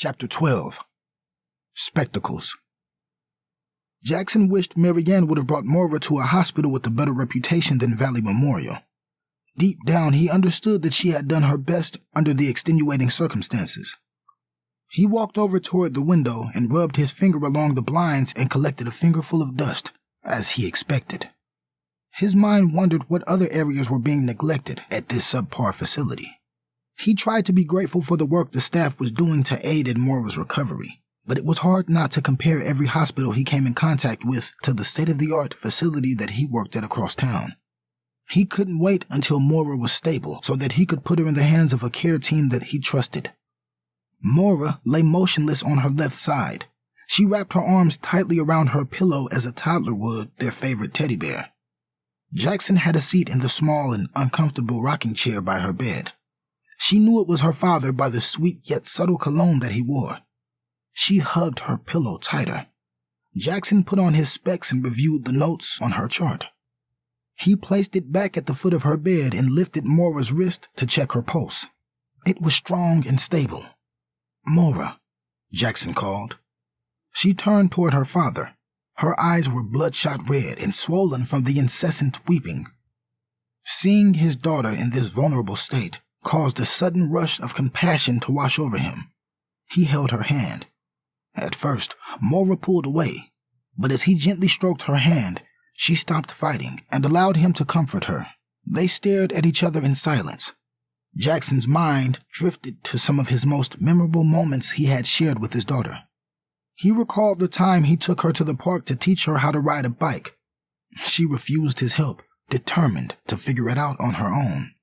Chapter 12. Spectacles. Jackson wished Mary Ann would have brought Moira to a hospital with a better reputation than Valley Memorial. Deep down, he understood that she had done her best under the extenuating circumstances. He walked over toward the window and rubbed his finger along the blinds and collected a fingerful of dust, as he expected. His mind wondered what other areas were being neglected at this subpar facility. He tried to be grateful for the work the staff was doing to aid in Moira's recovery, but it was hard not to compare every hospital he came in contact with to the state-of-the-art facility that he worked at across town. He couldn't wait until Moira was stable so that he could put her in the hands of a care team that he trusted. Moira lay motionless on her left side. She wrapped her arms tightly around her pillow as a toddler would their favorite teddy bear. Jackson had a seat in the small and uncomfortable rocking chair by her bed. She knew it was her father by the sweet yet subtle cologne that he wore. She hugged her pillow tighter. Jackson put on his specs and reviewed the notes on her chart. He placed it back at the foot of her bed and lifted Moira's wrist to check her pulse. It was strong and stable. "Moira," Jackson called. She turned toward her father. Her eyes were bloodshot red and swollen from the incessant weeping. Seeing his daughter in this vulnerable state caused a sudden rush of compassion to wash over him. He held her hand. At first, Moira pulled away, but as he gently stroked her hand, she stopped fighting and allowed him to comfort her. They stared at each other in silence. Jackson's mind drifted to some of his most memorable moments he had shared with his daughter. He recalled the time he took her to the park to teach her how to ride a bike. She refused his help, determined to figure it out on her own.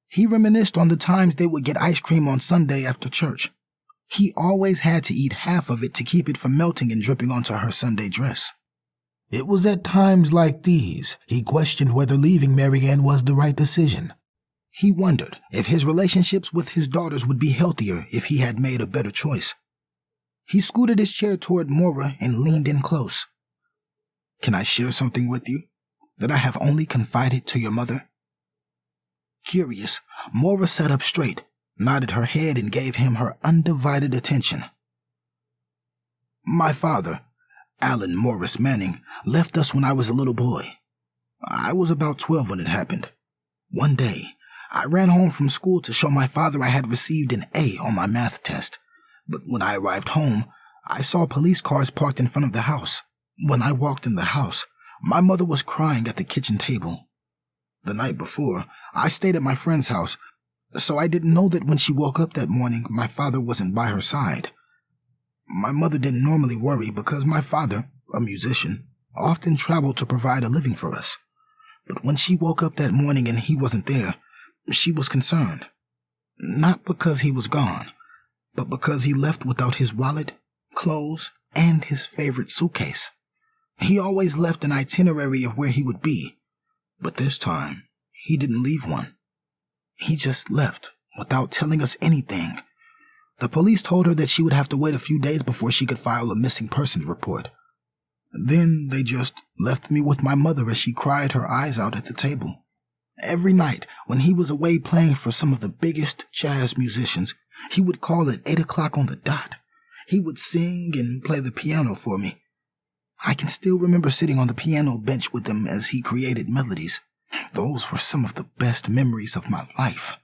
He reminisced on the times they would get ice cream on Sunday after church. He always had to eat half of it to keep it from melting and dripping onto her Sunday dress. It was at times like these he questioned whether leaving Mary Ann was the right decision. He wondered if his relationships with his daughters would be healthier if he had made a better choice. He scooted his chair toward Moira and leaned in close. "Can I share something with you that I have only confided to your mother?" Curious, Moira sat up straight, nodded her head, and gave him her undivided attention. "My father, Alan Morris Manning, left us when I was a little boy. I was about 12 when it happened. One day, I ran home from school to show my father I had received an A on my math test. But when I arrived home, I saw police cars parked in front of the house. When I walked in the house, my mother was crying at the kitchen table. The night before, I stayed at my friend's house, so I didn't know that when she woke up that morning, my father wasn't by her side. My mother didn't normally worry because my father, a musician, often traveled to provide a living for us. But when she woke up that morning and he wasn't there, she was concerned. Not because he was gone, but because he left without his wallet, clothes, and his favorite suitcase. He always left an itinerary of where he would be, but this time, he didn't leave one. He just left without telling us anything. The police told her that she would have to wait a few days before she could file a missing persons report. Then they just left me with my mother as she cried her eyes out at the table. Every night, when he was away playing for some of the biggest jazz musicians, he would call at 8 o'clock on the dot. He would sing and play the piano for me. I can still remember sitting on the piano bench with him as he created melodies. Those were some of the best memories of my life.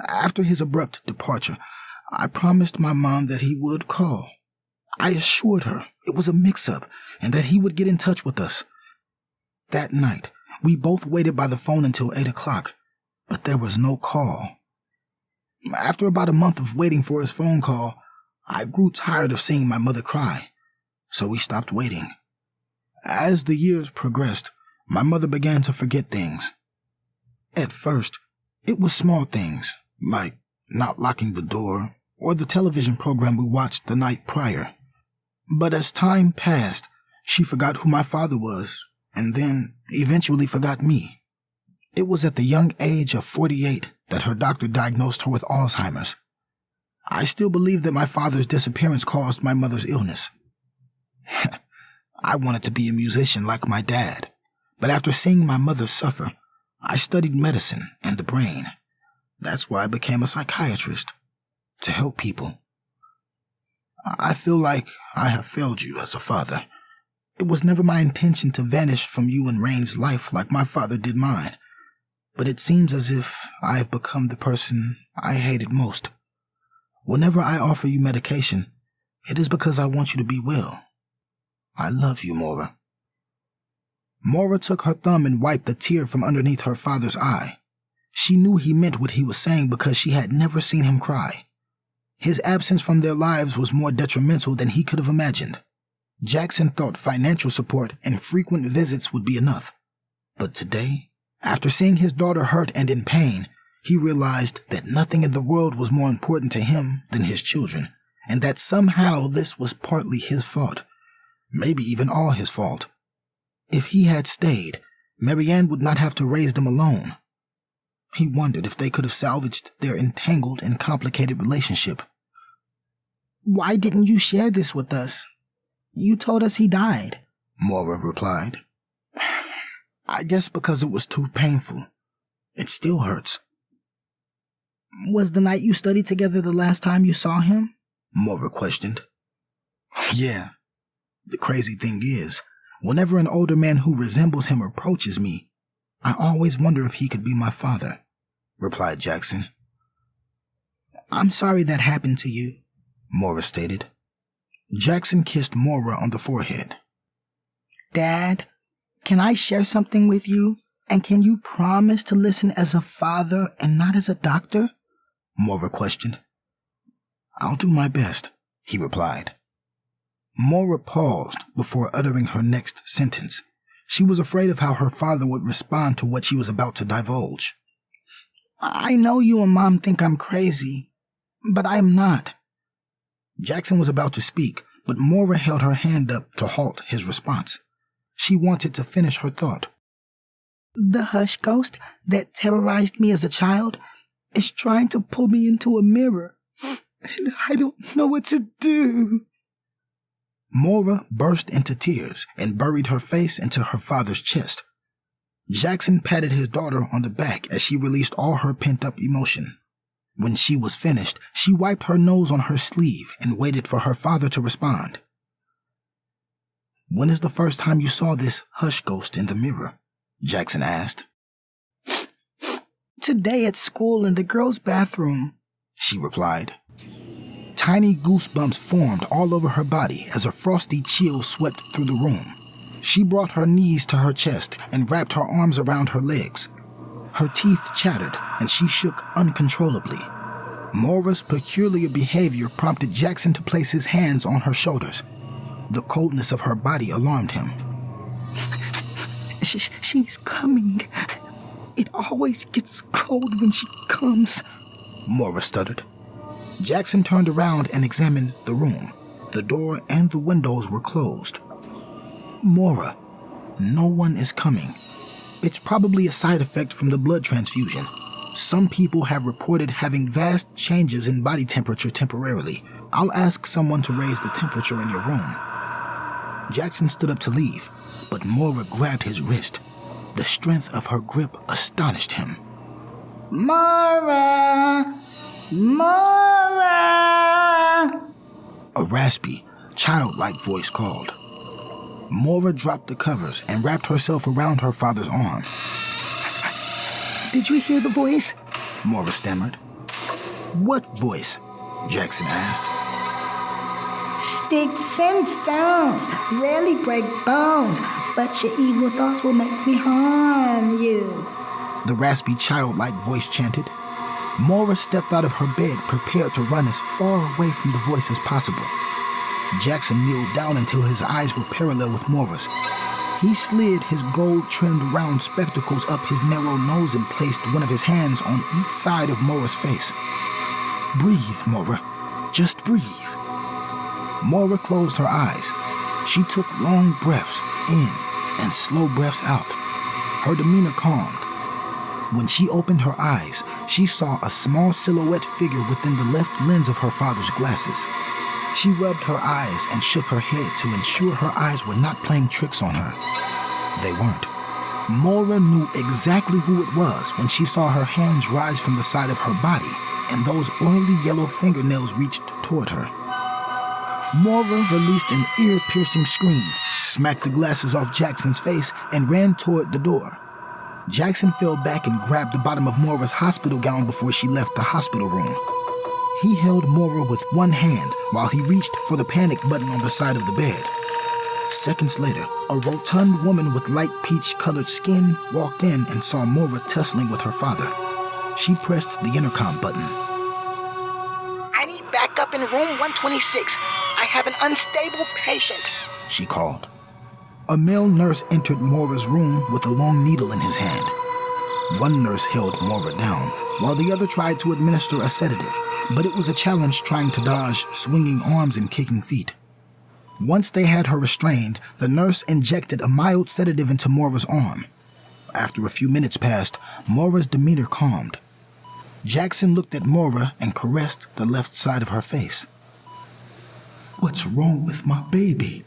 After his abrupt departure, I promised my mom that he would call. I assured her it was a mix-up and that he would get in touch with us. That night, we both waited by the phone until 8 o'clock, but there was no call. After about a month of waiting for his phone call, I grew tired of seeing my mother cry, so we stopped waiting. As the years progressed, my mother began to forget things. At first, it was small things, like not locking the door or the television program we watched the night prior. But as time passed, she forgot who my father was, and then eventually forgot me. It was at the young age of 48 that her doctor diagnosed her with Alzheimer's. I still believe that my father's disappearance caused my mother's illness. I wanted to be a musician like my dad, but after seeing my mother suffer, I studied medicine and the brain. That's why I became a psychiatrist, to help people. I feel like I have failed you as a father. It was never my intention to vanish from you and Rain's life like my father did mine, but it seems as if I have become the person I hated most. Whenever I offer you medication, it is because I want you to be well. I love you, Maura." Maura took her thumb and wiped a tear from underneath her father's eye. She knew he meant what he was saying because she had never seen him cry. His absence from their lives was more detrimental than he could have imagined. Jackson thought financial support and frequent visits would be enough. But today, after seeing his daughter hurt and in pain, he realized that nothing in the world was more important to him than his children, and that somehow this was partly his fault, maybe even all his fault. If he had stayed, Marianne would not have to raise them alone. He wondered if they could have salvaged their entangled and complicated relationship. "Why didn't you share this with us? You told us he died," Maura replied. "I guess because it was too painful. It still hurts." "Was the night you studied together the last time you saw him?" Maura questioned. "Yeah. The crazy thing is, whenever an older man who resembles him approaches me, I always wonder if he could be my father," replied Jackson. "I'm sorry that happened to you," Maura stated. Jackson kissed Maura on the forehead. "Dad, can I share something with you? And can you promise to listen as a father and not as a doctor?" Maura questioned. "I'll do my best," he replied. Maura paused before uttering her next sentence. She was afraid of how her father would respond to what she was about to divulge. "I know you and Mom think I'm crazy, but I am not." Jackson was about to speak, but Maura held her hand up to halt his response. She wanted to finish her thought. "The hush ghost that terrorized me as a child is trying to pull me into a mirror, and I don't know what to do." Maura burst into tears and buried her face into her father's chest. Jackson patted his daughter on the back as she released all her pent-up emotion. When she was finished, she wiped her nose on her sleeve and waited for her father to respond. "When is the first time you saw this hush ghost in the mirror?" Jackson asked. "Today at school in the girls' bathroom," she replied. Tiny goosebumps formed all over her body as a frosty chill swept through the room. She brought her knees to her chest and wrapped her arms around her legs. Her teeth chattered and she shook uncontrollably. Maura's peculiar behavior prompted Jackson to place his hands on her shoulders. The coldness of her body alarmed him. She's coming. It always gets cold when she comes," Maura stuttered. Jackson turned around and examined the room. The door and the windows were closed. "Maura, no one is coming. It's probably a side effect from the blood transfusion. Some people have reported having vast changes in body temperature temporarily. I'll ask someone to raise the temperature in your room." Jackson stood up to leave, but Maura grabbed his wrist. The strength of her grip astonished him. "Maura! Maura!" A raspy, childlike voice called. Maura dropped the covers and wrapped herself around her father's arm. "Did you hear the voice?" Maura stammered. "What voice?" Jackson asked. "Sticks and stones rarely break bones, but your evil thoughts will make me harm you," the raspy, childlike voice chanted. Maura stepped out of her bed, prepared to run as far away from the voice as possible. Jackson kneeled down until his eyes were parallel with Maura's. He slid his gold-trimmed round spectacles up his narrow nose and placed one of his hands on each side of Maura's face. "Breathe, Maura. Just breathe." Maura closed her eyes. She took long breaths in and slow breaths out. Her demeanor calmed. When she opened her eyes, she saw a small silhouette figure within the left lens of her father's glasses. She rubbed her eyes and shook her head to ensure her eyes were not playing tricks on her. They weren't. Maura knew exactly who it was when she saw her hands rise from the side of her body and those oily yellow fingernails reached toward her. Moira released an ear-piercing scream, smacked the glasses off Jackson's face, and ran toward the door. Jackson fell back and grabbed the bottom of Moira's hospital gown before she left the hospital room. He held Moira with one hand while he reached for the panic button on the side of the bed. Seconds later, a rotund woman with light peach-colored skin walked in and saw Moira tussling with her father. She pressed the intercom button. I need backup in room 126. I have an unstable patient, she called. A male nurse entered Moira's room with a long needle in his hand. One nurse held Moira down, while the other tried to administer a sedative, but it was a challenge trying to dodge swinging arms and kicking feet. Once they had her restrained, the nurse injected a mild sedative into Moira's arm. After a few minutes passed, Moira's demeanor calmed. Jackson looked at Moira and caressed the left side of her face. What's wrong with my baby?